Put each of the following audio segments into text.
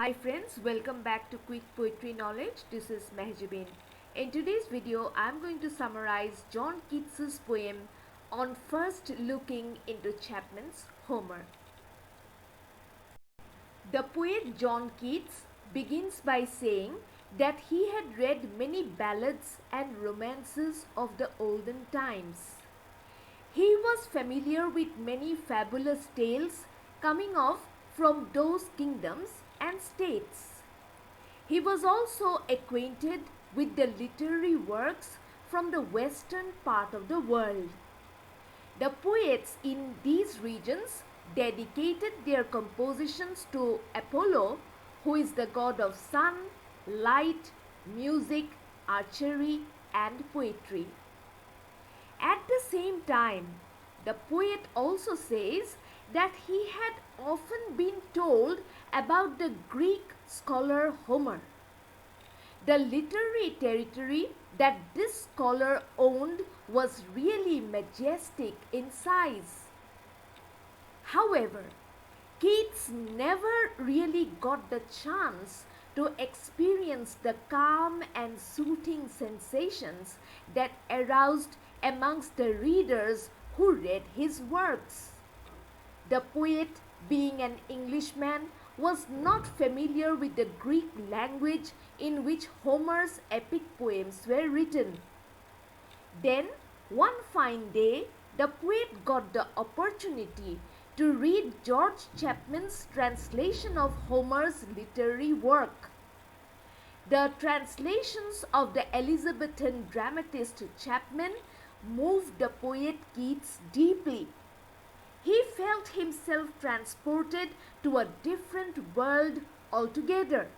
Hi friends, welcome back to Quick Poetry Knowledge. This is Mehjabin. In today's video, I'm going to summarize John Keats' poem on first looking into Chapman's Homer. The poet John Keats begins by saying that he had read many ballads and romances of the olden times. He was familiar with many fabulous tales coming off from those kingdoms and states. He was also acquainted with the literary works from the western part of the world. The poets in these regions dedicated their compositions to Apollo, who is the god of sun, light, music, archery, and poetry. At the same time, the poet also says that he had often been told about the Greek scholar Homer. The literary territory that this scholar owned was really majestic in size. However, Keats never really got the chance to experience the calm and soothing sensations that aroused amongst the readers who read his works. The poet, being an Englishman, was not familiar with the Greek language in which Homer's epic poems were written. Then, one fine day, the poet got the opportunity to read George Chapman's translation of Homer's literary work. The translations of the Elizabethan dramatist Chapman moved the poet Keats deeply. He felt himself transported to a different world altogether.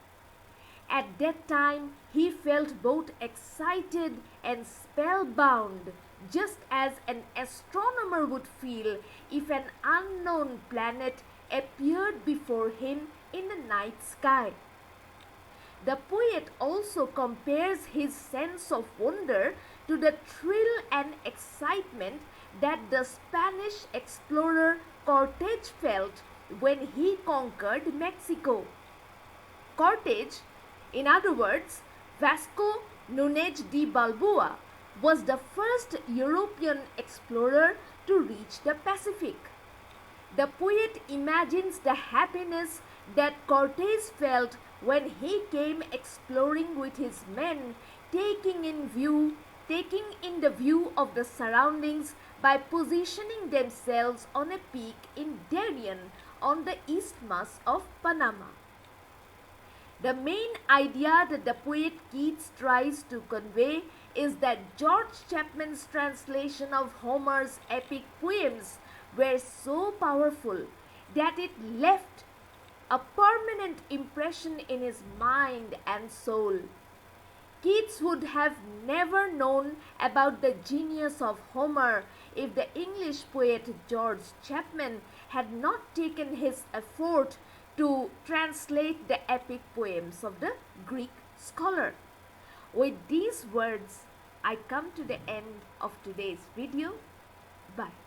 At that time, he felt both excited and spellbound, just as an astronomer would feel if an unknown planet appeared before him in the night sky. The poet also compares his sense of wonder to the thrill and excitement that the Spanish explorer Cortez felt when he conquered Mexico. Cortez, in other words, Vasco Nunez de Balboa, was the first European explorer to reach the Pacific. The poet imagines the happiness that Cortez felt when he came exploring with his men, taking in the view of the surroundings by positioning themselves on a peak in Darien on the Isthmus of Panama. The main idea that the poet Keats tries to convey is that George Chapman's translation of Homer's epic poems were so powerful that it left a permanent impression in his mind and soul. Keats would have never known about the genius of Homer if the English poet George Chapman had not taken his effort to translate the epic poems of the Greek scholar. With these words, I come to the end of today's video. Bye.